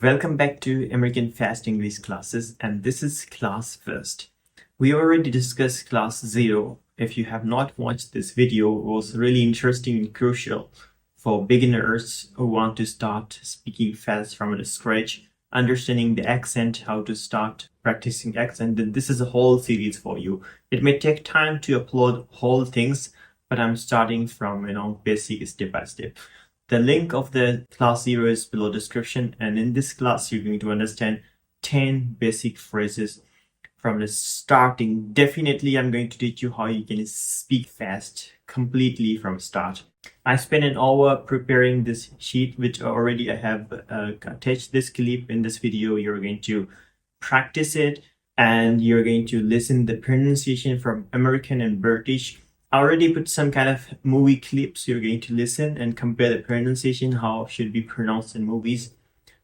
Welcome back to American Fast English classes, and this is class first. We already discussed class 0. If you have not watched this video, it was really interesting and crucial for beginners who want to start speaking fast from the scratch, understanding the accent, how to start practicing accent. Then this is a whole series for you. It may take time to upload whole things, but I'm starting from basic step by step. The link of the class 0 is below description, and in this class you're going to understand 10 basic phrases from the starting. Definitely I'm going to teach you how you can speak fast completely from start. I spent an hour preparing this sheet, which already I have attached this clip in this video. You're going to practice it and you're going to listen the pronunciation from American and British. I already put some kind of movie clips. You're going to listen and compare the pronunciation, how it should be pronounced in movies.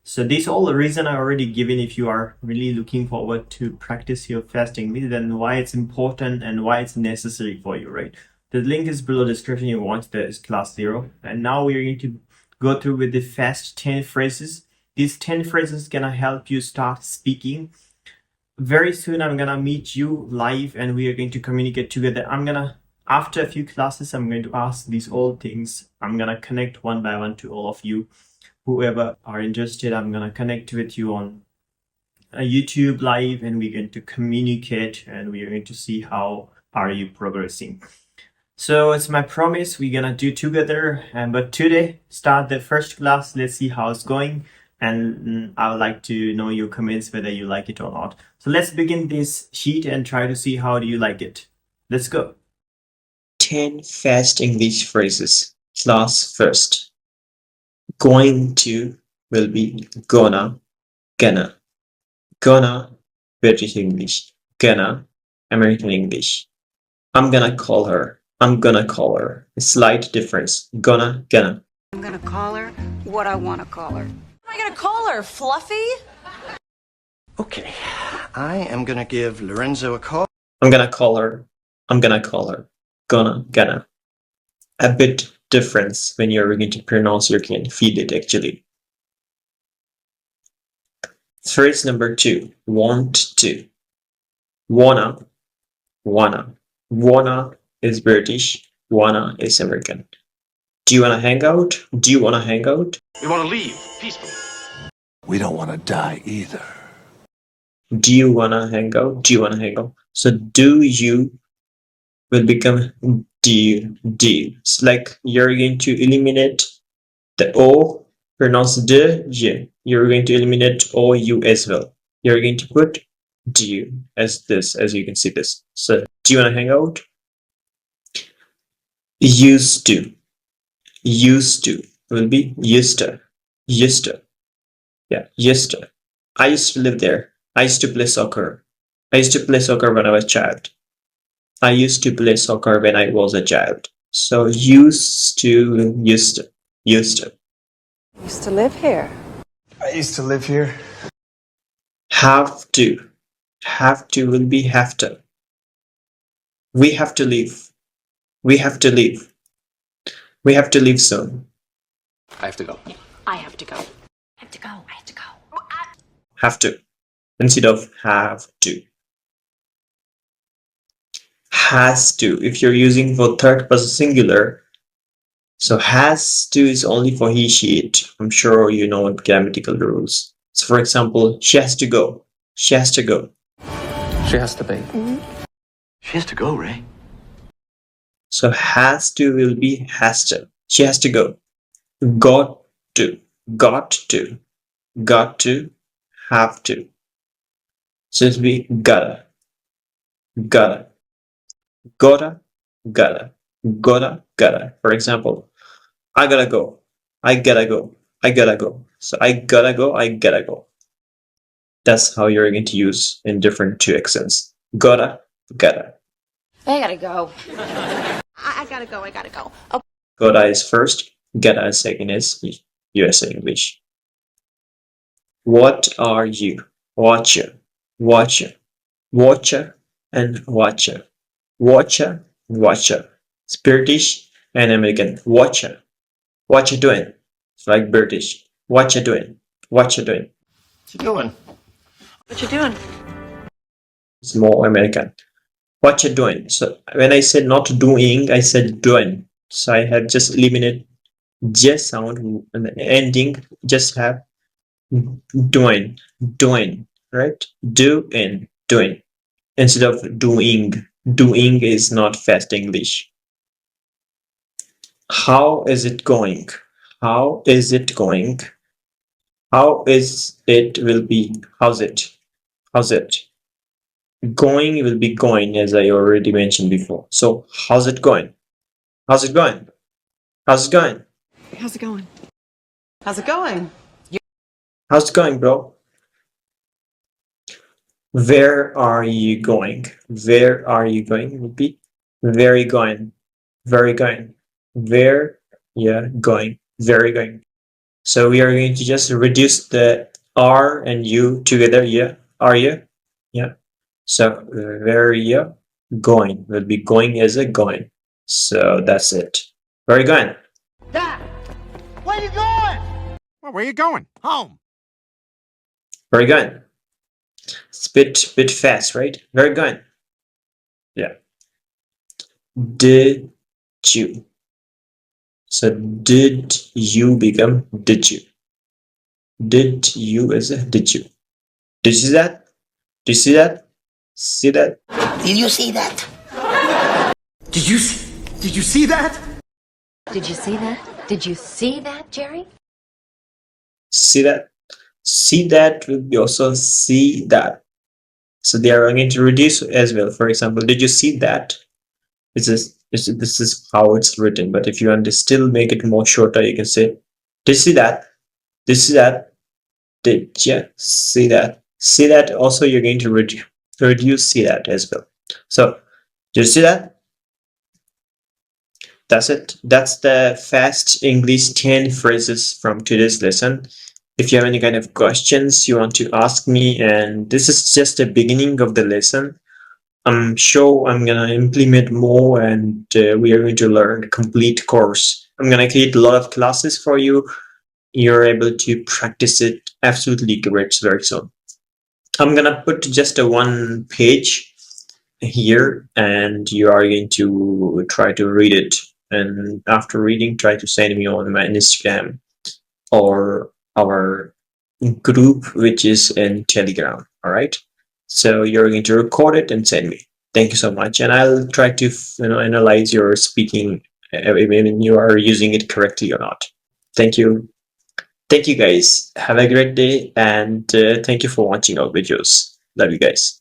So this all the reason I already given. If you are really looking forward to practice your fast English, then why it's important and why it's necessary for you, right? The link is below description. You watch the class 0. And now we're going to go through with the fast 10 phrases. These 10 phrases gonna help you start speaking. Very soon I'm gonna meet you live and we are going to communicate together. After a few classes, I'm going to ask these all things. I'm going to connect one by one to all of you. Whoever are interested, I'm going to connect with you on a YouTube live and we're going to communicate and we're going to see how are you progressing. So it's my promise we're going to do together. But today, start the first class. Let's see how it's going. And I would like to know your comments whether you like it or not. So let's begin this sheet and try to see how do you like it. Let's go. 10 fast English phrases. Class first. Going to will be gonna, gonna, British English, gonna, American English. I'm gonna call her, I'm gonna call her. A slight difference. Gonna. I'm gonna call her what I want to call her. What am I gonna call her? Fluffy? Okay, I am gonna give Lorenzo a call. I'm gonna call her, gonna. A bit difference when you're going to pronounce, you can feel it actually. Phrase number 2, want to. Wanna is British, wanna is American. Do you wanna hang out? We wanna leave peacefully. We don't want to die either. Do you wanna hang out? So do you will become do you. It's like you're going to eliminate the O, pronounce the J. You're going to eliminate O, U as well. You're going to put do you as this, as you can see this. So do you want to hang out? Used to will be used to. Yeah, used to. I used to live there. I used to play soccer. When I was a child. I used to play soccer when I was a child. So used to. Used to live here. I used to live here. Have to. Have to will be have to. We have to leave. We have to leave soon. I have to go. Have to. Instead of have to. Has to. If you're using for third person singular, so has to is only for he, she, it. I'm sure you know grammatical rules. So for example, she has to go. She has to be. She has to go, Ray. So has to will be has to. She has to go. Got to. Have to. So it'll be gotta. Gotta. For example, I gotta go. So I gotta go. That's how you're going to use in different two accents. Gotta. I gotta go. I gotta go. Okay. Gotta is first, gotta is second is USA English. What are you? Watcher, and watcher. It's British and American. Watcher. What you doing? It's like British. What you doing? What you doing? What you doing? It's more American. What you doing? So when I said not doing, I said doing. So I have just eliminated just sound and the ending just have doing, doing, right? Doing instead of doing. Doing is not fast English. How is it going? How is it going? How is it will be? How's it? How's it? Going will be going, as I already mentioned before. So how's it going? How's it going? How's it going? How's it going? How's it going? How's it going, bro? Where are you going? Where are you going? Repeat. Where are you going? Where are you going? Where? Yeah, going. Where are you going? So we are going to just reduce the R and U together. Yeah. Are you? Yeah. So where are you going? Will be going as a going. So that's it. Where are you going? Well, where you going? Home. Where are you going? It's a bit fast, right? Where are you going? Yeah. Did you? So did you become did you? Did you as a did you? Did you see that? Did you see that? See that? Did you see that? Did you see that? Did you see that? Did you see that, Jerry? See that? See that will be also see that. So they are going to reduce as well. For example, did you see that? This is how it's written. But if you want to still make it more shorter, you can say, did you see that? Did you see that? Did you see that? See that also you're going to reduce see that as well. So did you see that? That's it. That's the fast English 10 phrases from today's lesson. If you have any kind of questions you want to ask me, and this is just the beginning of the lesson, I'm sure I'm gonna implement more, and we are going to learn a complete course. I'm gonna create a lot of classes for you. You're able to practice it absolutely great very soon. I'm gonna put just a one page here, and you are going to try to read it. And after reading, try to send me on my Instagram or our group, which is in Telegram. All right. So you're going to record it and send me. Thank you so much, and I'll try to analyze your speaking, when you are using it correctly or not. Thank you. Thank you guys. Have a great day, and thank you for watching our videos. Love you guys.